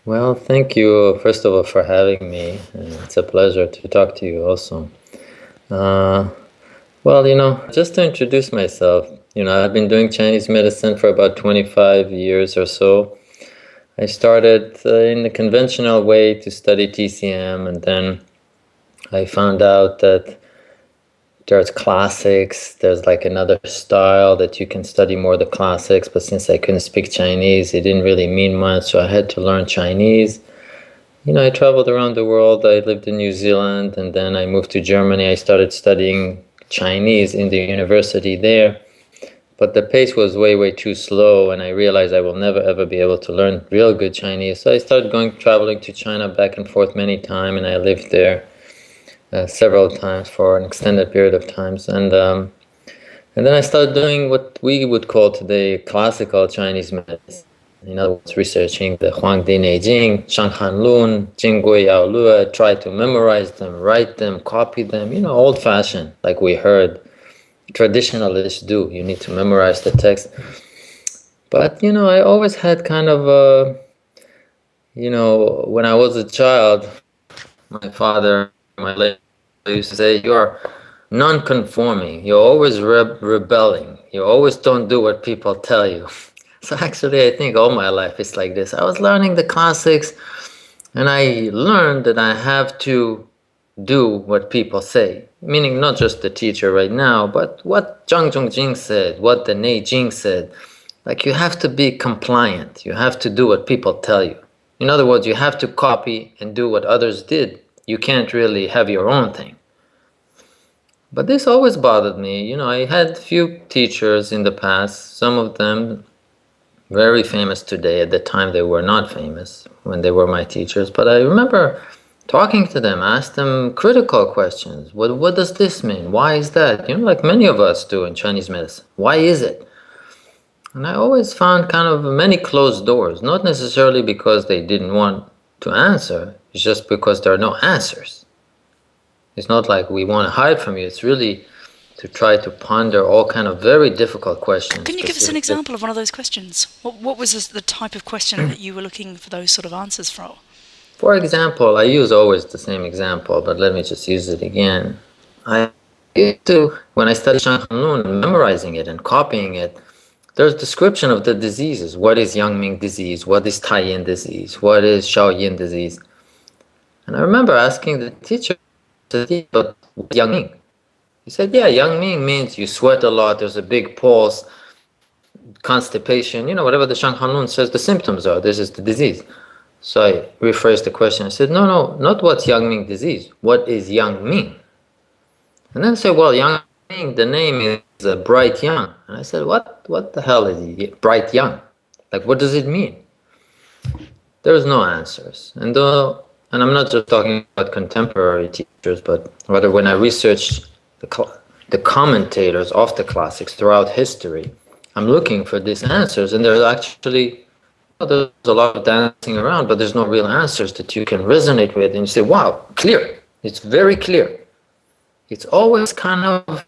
Well, thank you, first of all, for having me. It's a pleasure to talk to you also. Uh, just to introduce myself, I've been doing Chinese medicine for about 25 years or so. I started in the conventional way to study TCM, and then I found out that there's classics, there's like another style that you can study more the classics, but since I couldn't speak Chinese, it didn't really mean much, so I had to learn Chinese. I traveled around the world. I lived in New Zealand, and then I moved to Germany. I started studying Chinese in the university there, but the pace was way, way too slow, and I realized I will never, ever be able to learn real good Chinese. So I started traveling to China back and forth many times, and I lived there several times for an extended period of times. And then I started doing what we would call today classical Chinese medicine. In other words, researching the Huangdi Neijing, Shanghan Lun, Jingui Yao Lue, try to memorize them, write them, copy them, old fashioned, like we heard traditionalists do. You need to memorize the text. But, I always had kind of when I was a child, my father, my late used to say, "You're non-conforming. You're always rebelling. You always don't do what people tell you." So actually, I think all my life is like this. I was learning the classics, and I learned that I have to do what people say, meaning not just the teacher right now, but what Zhang Zhongjing said, what the Neijing said. Like, you have to be compliant. You have to do what people tell you. In other words, you have to copy and do what others did. You can't really have your own thing. But this always bothered me. I had few teachers in the past, some of them very famous today. At the time, they were not famous when they were my teachers. But I remember talking to them, asked them critical questions. What does this mean? Why is that? Like many of us do in Chinese medicine. Why is it? And I always found kind of many closed doors, not necessarily because they didn't want to answer, it's just because there are no answers. It's not like we want to hide from you, it's really to try to ponder all kind of very difficult questions. Can you give us an example of one of those questions? What was the type of question that you were looking for those sort of answers from? For example, I use always the same example, but let me just use it again. I used to, when I studied Shanghanlun and memorizing it and copying it, there's description of the diseases. What is Yangming disease? What is Taiyin disease? What is Shaoyin disease? And I remember asking the teacher, but what is Yangming? He said, yeah, Yangming means you sweat a lot, there's a big pulse, constipation, whatever the Shanghanlun says the symptoms are, this is the disease. So I rephrased the question. I said, no, not what's Yangming disease. What is Yangming? And then they said, well, Yangming, the name is bright young. And I said, what the hell is bright young? Like, what does it mean? There's no answers. And I'm not just talking about contemporary teachers, but rather when I researched the commentators of the classics throughout history, I'm looking for these answers, and there's a lot of dancing around, but there's no real answers that you can resonate with, and you say, wow, clear. It's very clear. It's always kind of,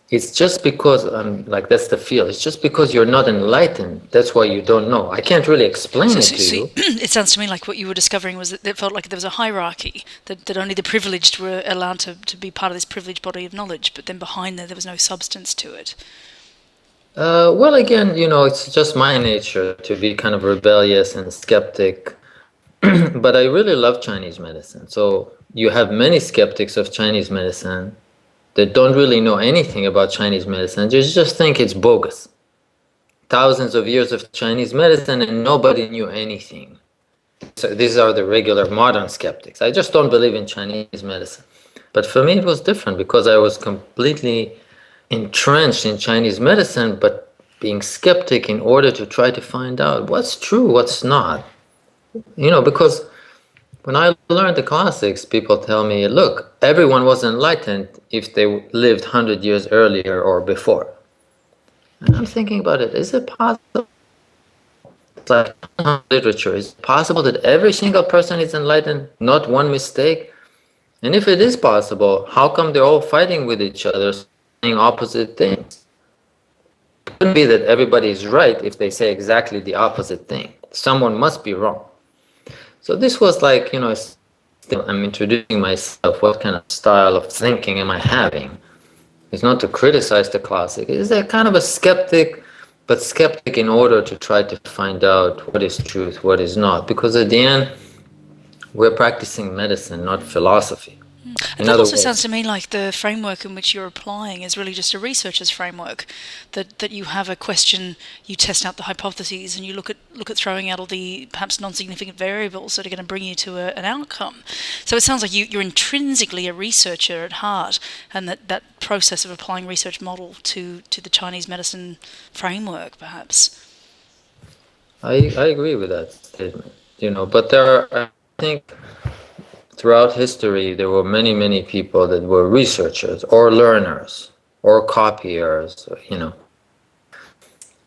it's just because, like, that's the feel. It's just because you're not enlightened. That's why you don't know. I can't really explain it to you. It sounds to me like what you were discovering was that it felt like there was a hierarchy, that only the privileged were allowed to be part of this privileged body of knowledge, but then behind there was no substance to it. Well, again, it's just my nature to be kind of rebellious and skeptic. But I really love Chinese medicine. So you have many skeptics of Chinese medicine that don't really know anything about Chinese medicine. They just think it's bogus. Thousands of years of Chinese medicine and nobody knew anything. So these are the regular modern skeptics. I just don't believe in Chinese medicine. But for me, it was different because I was completely entrenched in Chinese medicine, but being skeptic in order to try to find out what's true, what's not. Because when I learned the classics, people tell me, look, everyone was enlightened if they lived 100 years earlier or before. And I'm thinking about it, is it possible? It's like literature. Is it possible that every single person is enlightened, not one mistake? And if it is possible, how come they're all fighting with each other, saying opposite things? It couldn't be that everybody is right if they say exactly the opposite thing. Someone must be wrong. So this was like, I'm introducing myself. What kind of style of thinking am I having? It's not to criticize the classic. It's a kind of a skeptic, but skeptic in order to try to find out what is truth, what is not. Because at the end, we're practicing medicine, not philosophy. And In that other also sounds words, to me like the framework in which you're applying is really just a researcher's framework. That you have a question, you test out the hypotheses, and you look at throwing out all the perhaps non-significant variables that are going to bring you to an outcome. So it sounds like you're intrinsically a researcher at heart, and that process of applying research model to the Chinese medicine framework, perhaps. I agree with that statement, but there are, I think, throughout history, there were many, many people that were researchers or learners or copiers.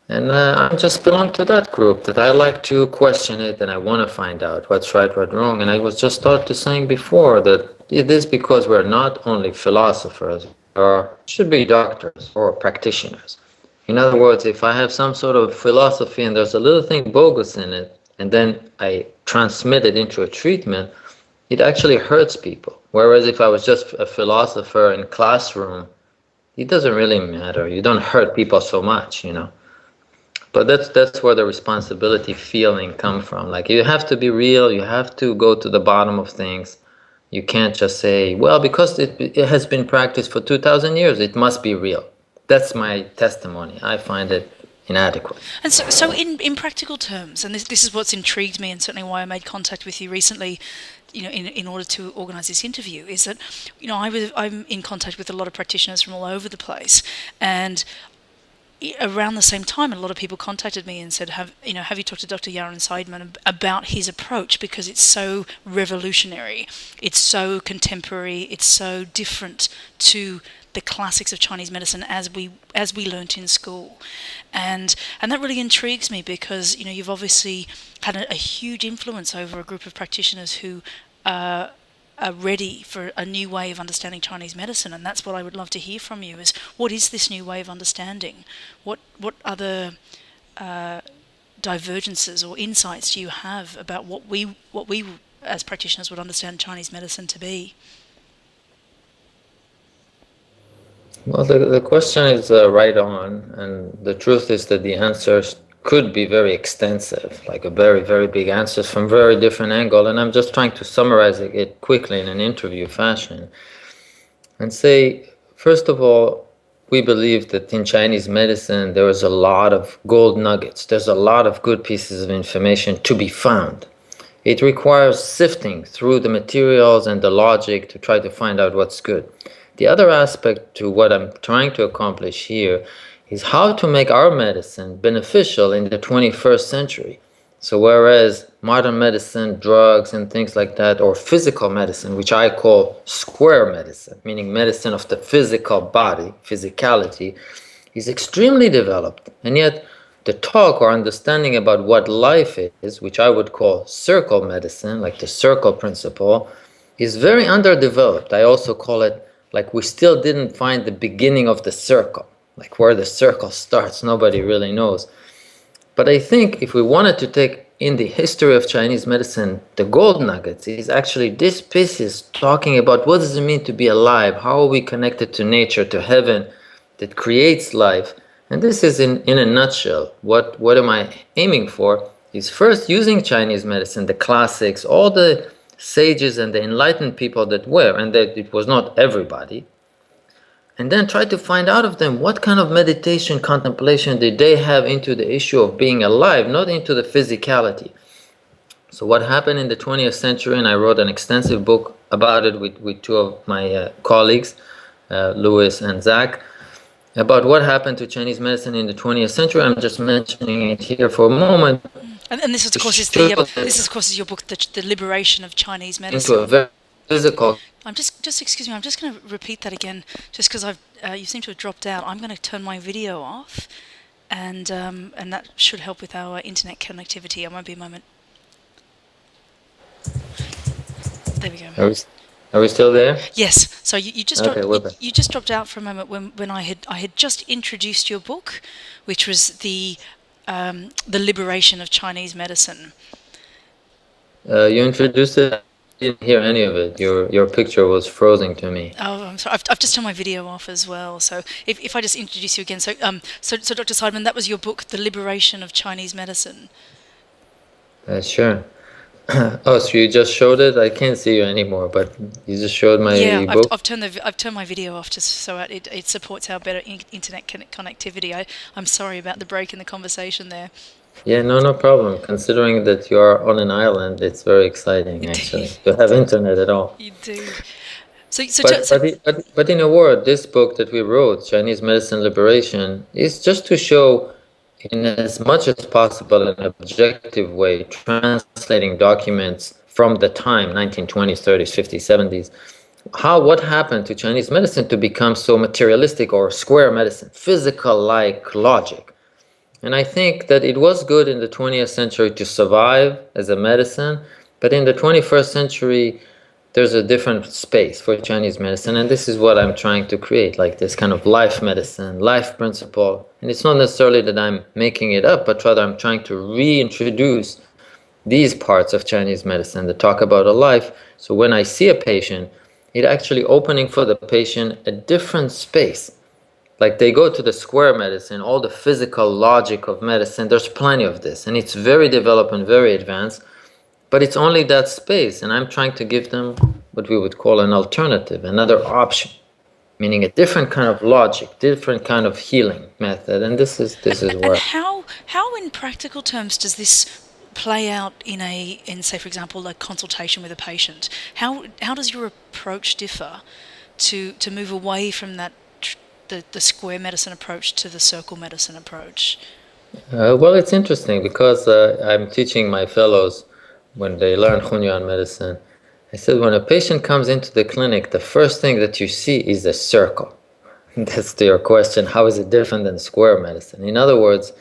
And I just belong to that group that I like to question it and I want to find out what's right, what's wrong. And I was just start to saying before that it is because we're not only philosophers, or should be doctors or practitioners. In other words, if I have some sort of philosophy and there's a little thing bogus in it, and then I transmit it into a treatment, it actually hurts people. Whereas if I was just a philosopher in classroom, it doesn't really matter. You don't hurt people so much. But that's where the responsibility feeling come from. Like you have to be real. You have to go to the bottom of things. You can't just say, well, because it has been practiced for 2,000 years, it must be real. That's my testimony. I find it inadequate. And so in practical terms, and this is what's intrigued me, and certainly why I made contact with you recently, in order to organise this interview, is that, I'm in contact with a lot of practitioners from all over the place, and around the same time, a lot of people contacted me and said, have you talked to Dr. Yaron Seidman about his approach, because it's so revolutionary, it's so contemporary, it's so different to the classics of Chinese medicine as we learnt in school, and that really intrigues me, because you've obviously had a huge influence over a group of practitioners who are ready for a new way of understanding Chinese medicine, and that's what I would love to hear from you. Is what is this new way of understanding? What other divergences or insights do you have about what we as practitioners would understand Chinese medicine to be? Well, the question is right on, and the truth is that the answers could be very extensive, like a very, very big answers from very different angle, and I'm just trying to summarize it quickly in an interview fashion and say, first of all, we believe that in Chinese medicine there is a lot of gold nuggets. There's a lot of good pieces of information to be found. It requires sifting through the materials and the logic to try to find out what's good. The other aspect to what I'm trying to accomplish here is how to make our medicine beneficial in the 21st century. So whereas modern medicine, drugs and things like that, or physical medicine, which I call square medicine, meaning medicine of the physical body, physicality, is extremely developed. And yet the talk or understanding about what life is, which I would call circle medicine, like the circle principle, is very underdeveloped. I also call it like we still didn't find the beginning of the circle, like where the circle starts, nobody really knows. But I think if we wanted to take in the history of Chinese medicine, the gold nuggets is actually this piece is talking about what does it mean to be alive, how are we connected to nature, to heaven that creates life. And this is in a nutshell, what am I aiming for is first using Chinese medicine, the classics, all the sages and the enlightened people that were, and that it was not everybody, and then try to find out of them what kind of meditation, contemplation did they have into the issue of being alive, not into the physicality. So what happened in the 20th century, and I wrote an extensive book about it with two of my colleagues, Louis and Zach, about what happened to Chinese medicine in the 20th century. I'm just mentioning it here for a moment. And this, of course, is your book, The Liberation of Chinese Medicine. Into a very physical. Excuse me. I'm just going to repeat that again, just because you seem to have dropped out. I'm going to turn my video off, and that should help with our internet connectivity. I won't be a moment. There we go. Are we still there? Yes. So you just Okay, you just dropped out for a moment when I had just introduced your book, which was the Liberation of Chinese Medicine. You introduced it. I didn't hear any of it. Your picture was frozen to me. Oh, I'm sorry. I've just turned my video off as well. So if I just introduce you again, so Dr. Seidman, that was your book, The Liberation of Chinese Medicine. Sure. Oh, so you just showed it? I can't see you anymore, but you just showed Yeah, my book? I've turned my video off just so it supports our better internet connectivity. I'm sorry about the break in the conversation there. Yeah, no, no problem. Considering that you are on an island, it's very exciting actually to have internet at all. You do. So so But so but but in a word, this book that we wrote, Chinese Medicine Liberation, is just to show, in as much as possible, an objective way, translating documents from the time, 1920s, 30s, 50s, 70s, what happened to Chinese medicine to become so materialistic or square medicine, physical like logic. And I think that it was good in the 20th century to survive as a medicine, but in the 21st century, there's a different space for Chinese medicine, and this is what I'm trying to create, like this kind of life medicine, life principle. And it's not necessarily that I'm making it up, but rather I'm trying to reintroduce these parts of Chinese medicine that talk about a life. So when I see a patient, it actually opening for the patient a different space. Like they go to the square medicine, all the physical logic of medicine, there's plenty of this, and it's very developed and very advanced, but it's only that space, and I'm trying to give them what we would call an alternative, another option, meaning a different kind of logic, different kind of healing method, and this is and where. how in practical terms does this play out in say for example a consultation with a patient? How does your approach differ to move away from that the square medicine approach to the circle medicine approach? Well, it's interesting because I'm teaching my fellows when they learn Hunyuan medicine. I said when a patient comes into the clinic, the first thing that you see is a circle. That's to your question, how is it different than square medicine? In other words,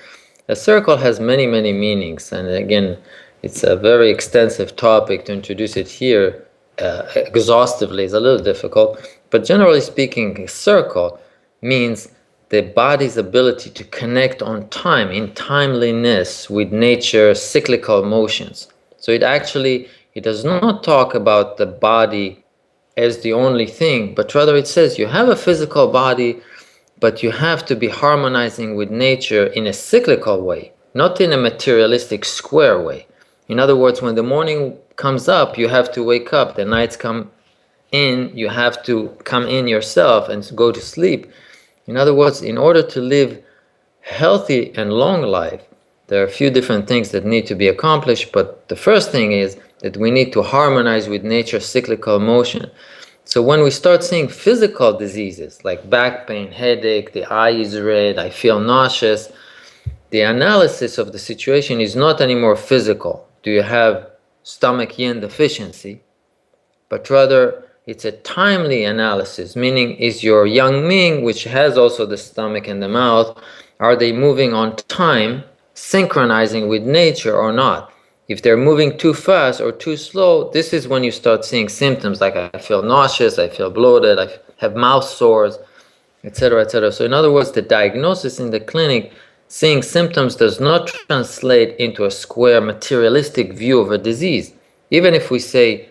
a circle has many, many meanings. And again, it's a very extensive topic. To introduce it here exhaustively is a little difficult. But generally speaking, a circle means the body's ability to connect on time, in timeliness, with nature's cyclical motions. So it does not talk about the body as the only thing, but rather it says you have a physical body, but you have to be harmonizing with nature in a cyclical way, not in a materialistic square way. In other words, when the morning comes up, you have to wake up. The nights come in, you have to come in yourself and go to sleep. In other words, in order to live healthy and long life, there are a few different things that need to be accomplished, but the first thing is that we need to harmonize with nature's cyclical motion. So when we start seeing physical diseases like back pain, headache, the eye is red, I feel nauseous, the analysis of the situation is not anymore physical. Do you have stomach yin deficiency? But rather it's a timely analysis, meaning is your yang ming, which has also the stomach and the mouth, are they moving on time, synchronizing with nature or not? If they're moving too fast or too slow, this is when you start seeing symptoms like I feel nauseous, I feel bloated, I have mouth sores, etc., etc. So in other words, the diagnosis in the clinic, seeing symptoms does not translate into a square materialistic view of a disease. Even if we say,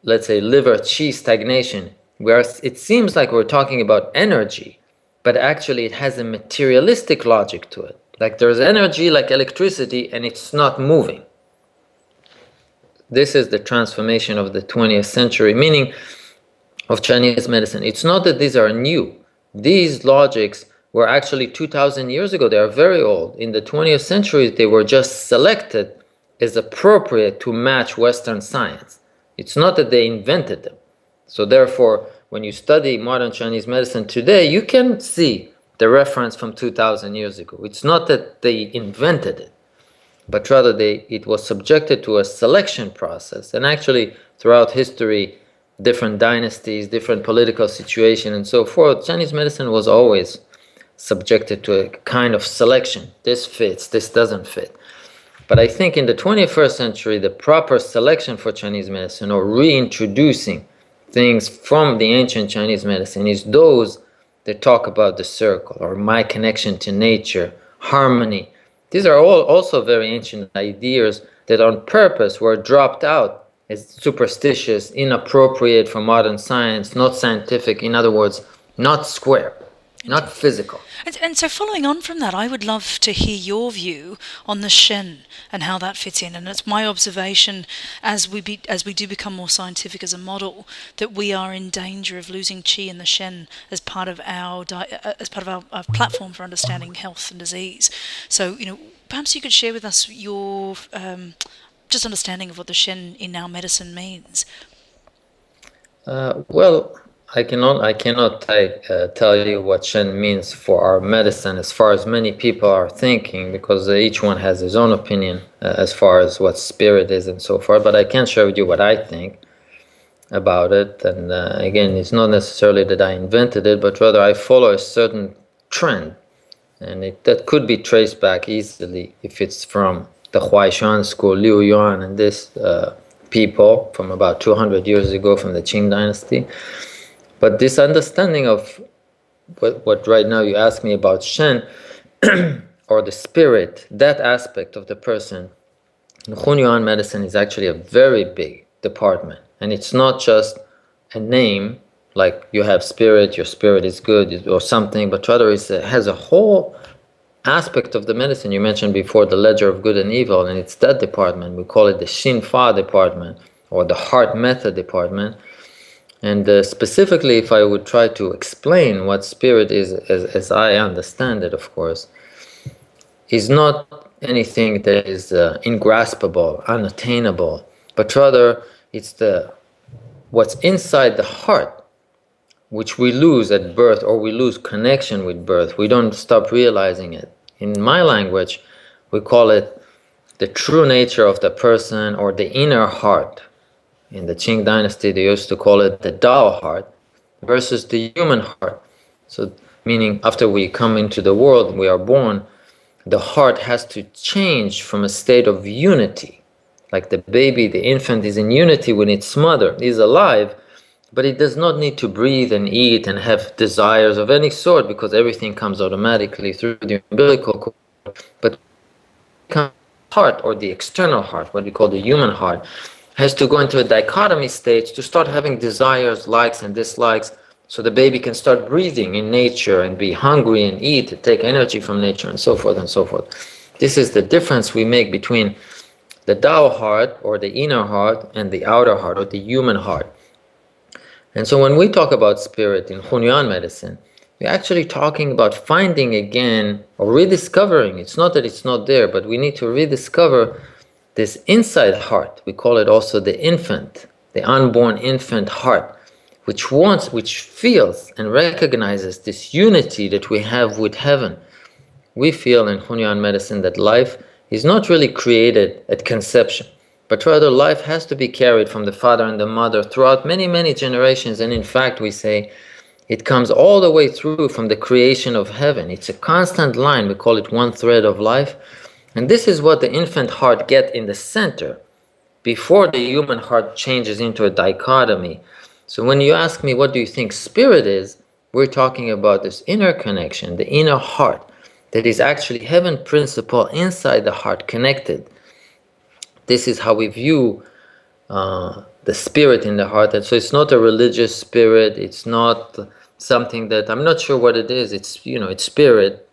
let's say, liver qi stagnation, where it seems like we're talking about energy, but actually it has a materialistic logic to it. Like there's energy like electricity and it's not moving. This is the transformation of the 20th century, meaning of Chinese medicine. It's not that these are new. These logics were actually 2,000 years ago. They are very old. In the 20th century, they were just selected as appropriate to match Western science. It's not that they invented them. So therefore, when you study modern Chinese medicine today, you can see the reference from 2,000 years ago. It's not that they invented it, but rather it was subjected to a selection process. And actually, throughout history, different dynasties, different political situation, and so forth, Chinese medicine was always subjected to a kind of selection. This fits, this doesn't fit. But I think in the 21st century, the proper selection for Chinese medicine, or reintroducing things from the ancient Chinese medicine, is those that talk about the circle, or my connection to nature, harmony, These are all also very ancient ideas that on purpose were dropped out as superstitious, inappropriate for modern science, not scientific, in other words, not square, not physical. And so following on from that, I would love to hear your view on the Shen and how that fits in. And it's my observation as we do become more scientific as a model that we are in danger of losing qi and the Shen as part of our our platform for understanding health and disease. So perhaps you could share with us your just understanding of what the Shen in our medicine means. Well, I cannot tell you what Shen means for our medicine as far as many people are thinking, because each one has his own opinion as far as what spirit is and so forth. But I can share with you what I think about it. And again, it's not necessarily that I invented it, but rather I follow a certain trend. And that could be traced back easily if it's from the Huaishan school, Liu Yuan and this people from about 200 years ago from the Qing dynasty. But this understanding of what right now you ask me about Shen, or the spirit, that aspect of the person, in Hunyuan medicine is actually a very big department. And it's not just a name, like you have spirit, your spirit is good, or something, but rather it has a whole aspect of the medicine. You mentioned before the ledger of good and evil, and it's that department. We call it the Shin Fa department, or the heart method department. And specifically, if I would try to explain what spirit is, as I understand it, of course, is not anything that is ingraspable, unattainable, but rather it's what's inside the heart, which we lose at birth, or we lose connection with birth. We don't stop realizing it. In my language, we call it the true nature of the person, or the inner heart. In the Qing dynasty, they used to call it the D.A.O heart versus the human heart. So, meaning after we come into the world, we are born, the heart has to change from a state of unity. Like the baby, the infant is in unity with its mother, is alive, but it does not need to breathe and eat and have desires of any sort, because everything comes automatically through the umbilical cord. But the heart, or the external heart, what we call the human heart, has to go into a dichotomy stage to start having desires, likes and dislikes, so the baby can start breathing in nature and be hungry and eat, and take energy from nature, and so forth and so forth. This is the difference we make between the D.A.O heart, or the inner heart, and the outer heart, or the human heart. And so when we talk about spirit in Hunyuan medicine, we're actually talking about finding again, or rediscovering. It's not that it's not there, but we need to rediscover this inside heart. We call it also the infant, the unborn infant heart, which feels and recognizes this unity that we have with heaven. We feel in Hunyuan medicine that life is not really created at conception, but rather life has to be carried from the father and the mother throughout many, many generations. And in fact, we say it comes all the way through from the creation of heaven. It's a constant line. We call it one thread of life. And this is what the infant heart gets in the center before the human heart changes into a dichotomy. So when you ask me, what do you think spirit is? We're talking about this inner connection, the inner heart, that is actually heaven principle inside the heart, connected. This is how we view the spirit in the heart. And so it's not a religious spirit. It's not something that, I'm not sure what it is. It's, it's spirit.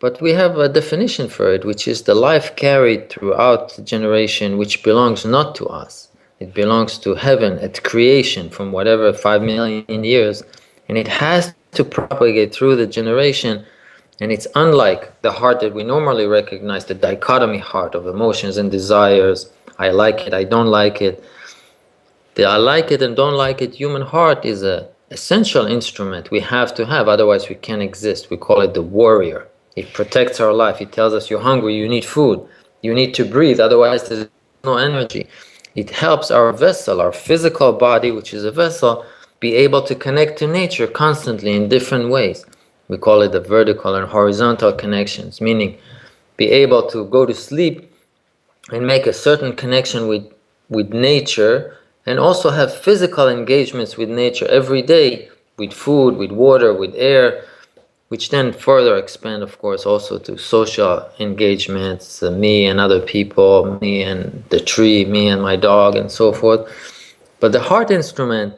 But we have a definition for it, which is the life carried throughout the generation, which belongs not to us. It belongs to heaven at creation from whatever 5 million years. And it has to propagate through the generation. And it's unlike the heart that we normally recognize, the dichotomy heart of emotions and desires. I like it, I don't like it. The I like it and don't like it human heart is an essential instrument we have to have, otherwise we can't exist. We call it the warrior. It protects our life. It tells us you're hungry, you need food, you need to breathe, otherwise there's no energy. It helps our vessel, our physical body, which is a vessel, be able to connect to nature constantly in different ways. We call it the vertical and horizontal connections, meaning be able to go to sleep and make a certain connection with nature, and also have physical engagements with nature every day, with food, with water, with air, which then further expand, of course, also to social engagements, me and other people, me and the tree, me and my dog, and so forth. But the heart instrument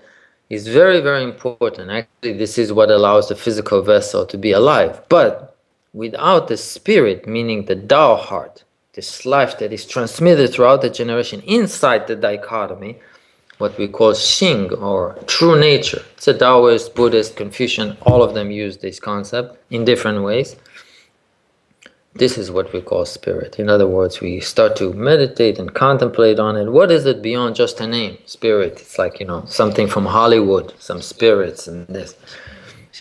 is very, very important. Actually, this is what allows the physical vessel to be alive. But without the spirit, meaning the Tao heart, this life that is transmitted throughout the generation inside the dichotomy, what we call Xing, or true nature. It's a Taoist, Buddhist, Confucian, all of them use this concept in different ways. This is what we call spirit. In other words, we start to meditate and contemplate on it. What is it beyond just a name? Spirit. It's like, something from Hollywood, some spirits and this.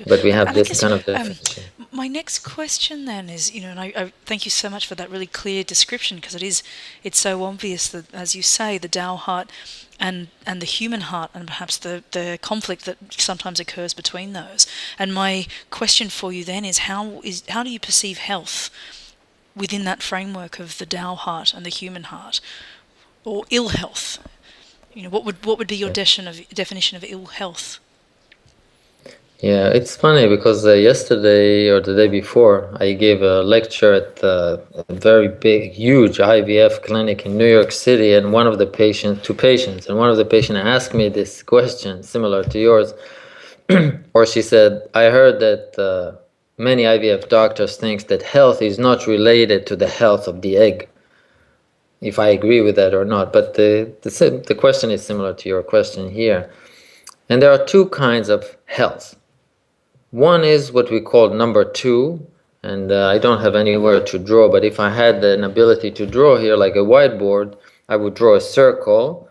But we have this kind of definition. My next question then is, and I thank you so much for that really clear description, because it's so obvious that, as you say, the Tao heart and the human heart, and perhaps the conflict that sometimes occurs between those. And my question for you then is how do you perceive health within that framework of the Tao heart and the human heart, or ill health? What would be your definition of ill health? Yeah, it's funny because yesterday or the day before, I gave a lecture at a very big, huge IVF clinic in New York City, and two patients, and one of the patients asked me this question similar to yours, or she said, I heard that many IVF doctors think that health is not related to the health of the egg, if I agree with that or not. But the question is similar to your question here. And there are two kinds of health. One is what we call number two, and I don't have anywhere to draw, but if I had an ability to draw here like a whiteboard, I would draw a circle,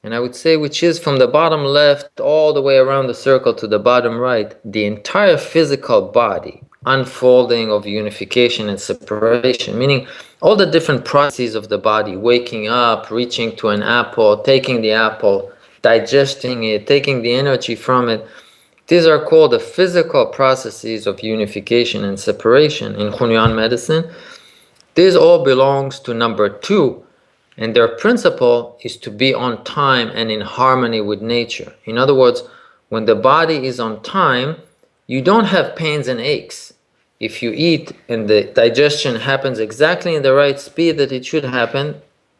and I would say which is from the bottom left all the way around the circle to the bottom right, the entire physical body, unfolding of unification and separation, meaning all the different processes of the body, waking up, reaching to an apple, taking the apple, digesting it, taking the energy from it. These are called the physical processes of unification and separation in Hunyuan medicine. This all belongs to number two, and their principle is to be on time and in harmony with nature. In other words, when the body is on time, you don't have pains and aches. If you eat and the digestion happens exactly in the right speed that it should happen,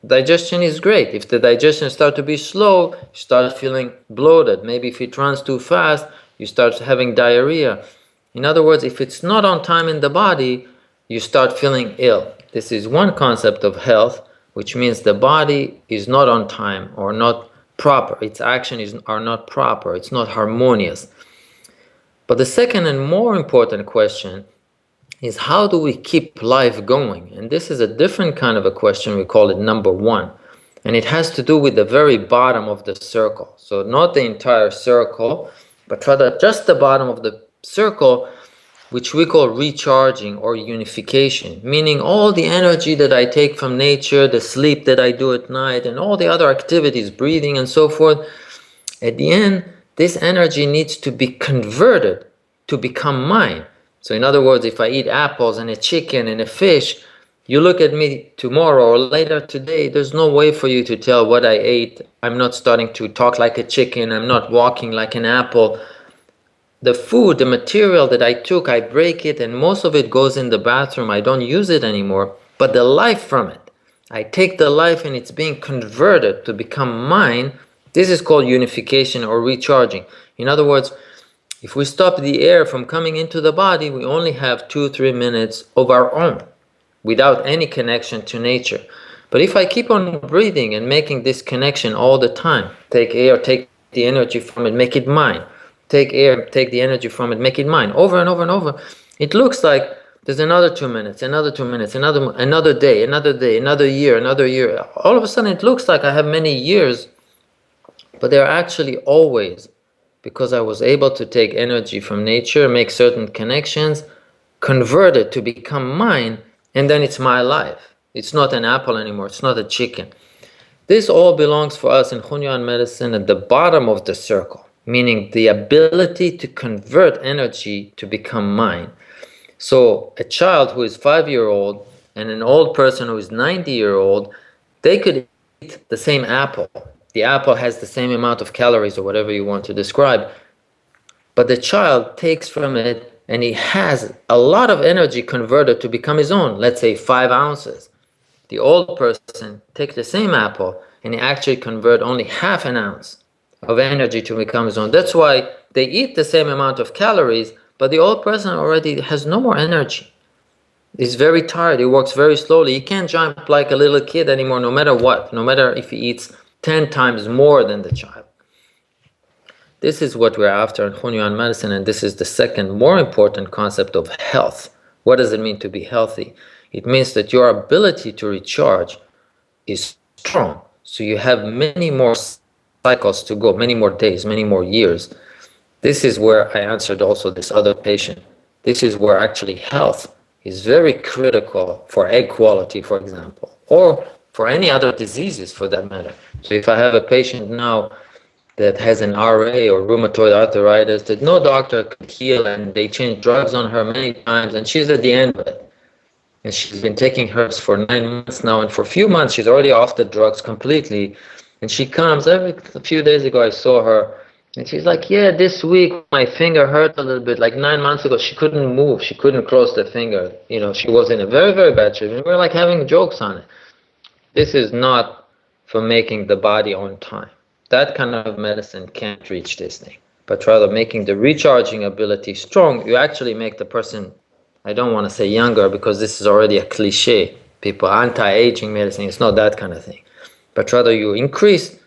digestion is great. If the digestion starts to be slow, you start feeling bloated. Maybe if it runs too fast, you start having diarrhea. In other words, if it's not on time in the body, you start feeling ill. This is one concept of health, which means the body is not on time or not proper. Its actions are not proper. It's not harmonious. But the second and more important question is, how do we keep life going? And this is a different kind of a question. We call it number one. And it has to do with the very bottom of the circle. So not the entire circle, but rather just the bottom of the circle, which we call recharging or unification, meaning all the energy that I take from nature, the sleep that I do at night, and all the other activities, breathing and so forth. At the end, this energy needs to be converted to become mine. So in other words, if I eat apples and a chicken and a fish, you look at me tomorrow or later today, there's no way for you to tell what I ate. I'm not starting to talk like a chicken. I'm not walking like an apple. The food, the material that I took, I break it, and most of it goes in the bathroom. I don't use it anymore. But the life from it, I take the life and it's being converted to become mine. This is called unification or recharging. In other words, if we stop the air from coming into the body, we only have 2-3 minutes of our own without any connection to nature. But if I keep on breathing and making this connection all the time, take air, take the energy from it, make it mine. Take air, take the energy from it, make it mine, over and over and over. It looks like there's another 2 minutes, another 2 minutes, another day, another year. All of a sudden it looks like I have many years, but they're actually always, because I was able to take energy from nature, make certain connections, convert it to become mine, and then it's my life. It's not an apple anymore, it's not a chicken. This all belongs for us in Hunyuan medicine at the bottom of the circle, meaning the ability to convert energy to become mine. So a child who is 5-year-old and an old person who is 90-year-old, they could eat the same apple. The apple has the same amount of calories or whatever you want to describe, but the child takes from it and he has a lot of energy converted to become his own, let's say 5 ounces. The old person take the same apple and he actually convert only half an ounce of energy to become his own. That's why they eat the same amount of calories, but the old person already has no more energy. He's very tired. He works very slowly. He can't jump like a little kid anymore, no matter what, no matter if he eats 10 times more than the child. This is what we're after in Hunyuan medicine, and this is the second more important concept of health. What does it mean to be healthy? It means that your ability to recharge is strong. So you have many more cycles to go, many more days, many more years. This is where I answered also this other patient. This is where actually health is very critical for egg quality, for example, or for any other diseases for that matter. So if I have a patient now that has an RA or rheumatoid arthritis that no doctor could heal, and they change drugs on her many times, and she's at the end of it. And she's been taking hers for 9 months now, and for a few months she's already off the drugs completely. And she comes a few days ago, I saw her, and she's like, yeah, this week my finger hurt a little bit. Like 9 months ago, she couldn't move, she couldn't close the finger. You know, she was in a very, very bad shape, and we were like having jokes on it. This is not for making the body on time. That kind of medicine can't reach this thing. But rather making the recharging ability strong, you actually make the person, I don't want to say younger because this is already a cliche. People, anti-aging medicine, it's not that kind of thing. But rather you increase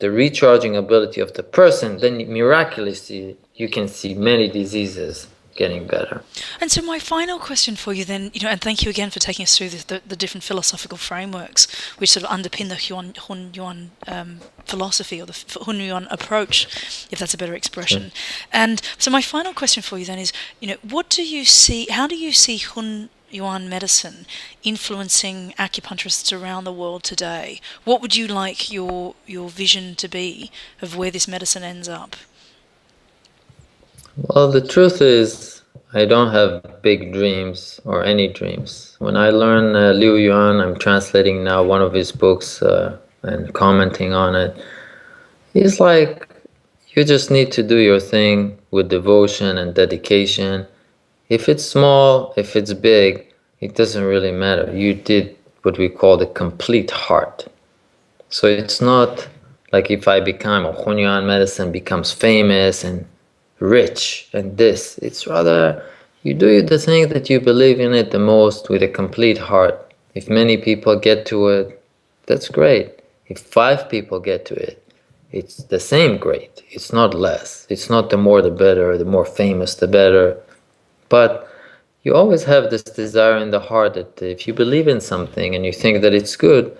the recharging ability of the person, then miraculously you can see many diseases getting better. And so my final question for you then, and thank you again for taking us through the different philosophical frameworks which sort of underpin the Hunyuan philosophy, or the Hunyuan approach, if that's a better expression. And so my final question for you then is, how do you see Hunyuan medicine influencing acupuncturists around the world today? What would you like your vision to be of where this medicine ends up? Well, the truth is, I don't have big dreams or any dreams. When I learn Liu Yuan, I'm translating now one of his books and commenting on it. He's like, you just need to do your thing with devotion and dedication. If it's small, if it's big, it doesn't really matter. You did what we call the complete heart. So it's not like if I become a Hunyuan medicine becomes famous and rich and this. It's rather you do the thing that you believe in it the most with a complete heart. If many people get to it, that's great. If 5 people get to it, it's the same great. It's not less. It's not the more the better, the more famous the better. But you always have this desire in the heart that if you believe in something and you think that it's good,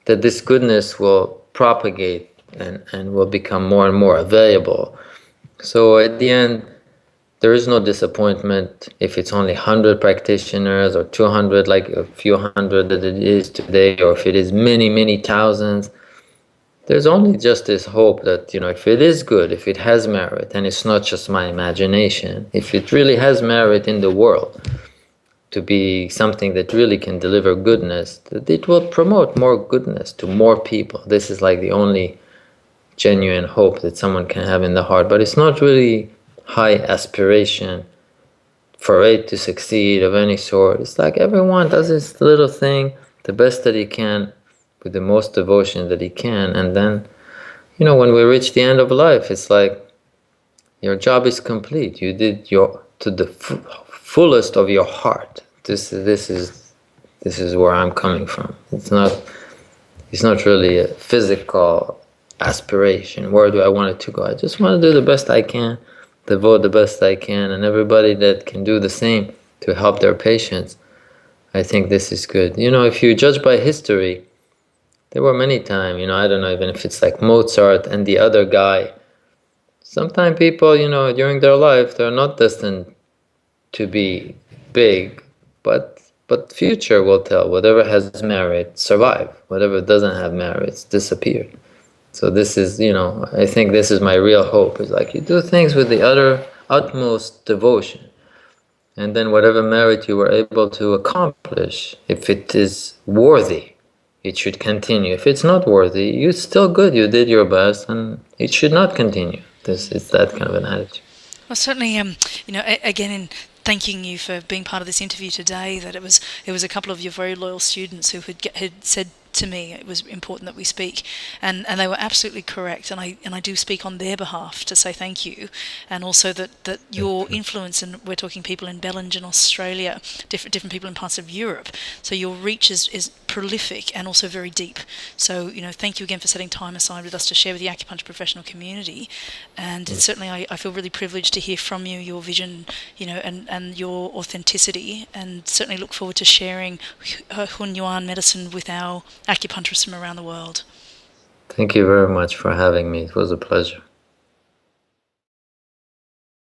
that this goodness will propagate and will become more and more available. So at the end, there is no disappointment if it's only 100 practitioners or 200, like a few hundred that it is today, or if it is many, many thousands. There's only just this hope that, if it is good, if it has merit, and it's not just my imagination, if it really has merit in the world to be something that really can deliver goodness, that it will promote more goodness to more people. This is like the only genuine hope that someone can have in the heart. But it's not really high aspiration for it to succeed of any sort. It's like everyone does this little thing the best that he can with the most devotion that he can, and then when we reach the end of life, it's like your job is complete. You did to the fullest of your heart. This is where I'm coming from. It's not really a physical aspiration. Where do I want it to go? I just want to do the best I can, devote the best I can, and everybody that can do the same to help their patients, I think this is good. If you judge by history, there were many times, I don't know, even if it's like Mozart and the other guy, sometimes people, during their life, they're not destined to be big, but future will tell. Whatever has merit, survive. Whatever doesn't have merits, disappear. So this is, I think this is my real hope. It's like you do things with the utmost devotion. And then whatever merit you were able to accomplish, if it is worthy, it should continue. If it's not worthy, it's still good. You did your best, and it should not continue. It's that kind of an attitude. Well, certainly, again, in thanking you for being part of this interview today, that it was a couple of your very loyal students who had said to me it was important that we speak, and they were absolutely correct, and I do speak on their behalf to say thank you, and also that your influence, and we're talking people in Bellingen, Australia, different people in parts of Europe, so your reach is prolific and also very deep. So thank you again for setting time aside with us to share with the acupuncture professional community, and certainly I feel really privileged to hear from you, your vision, and your authenticity, and certainly look forward to sharing Hunyuan medicine with our acupuncturists from around the world. Thank you very much for having me. It was a pleasure.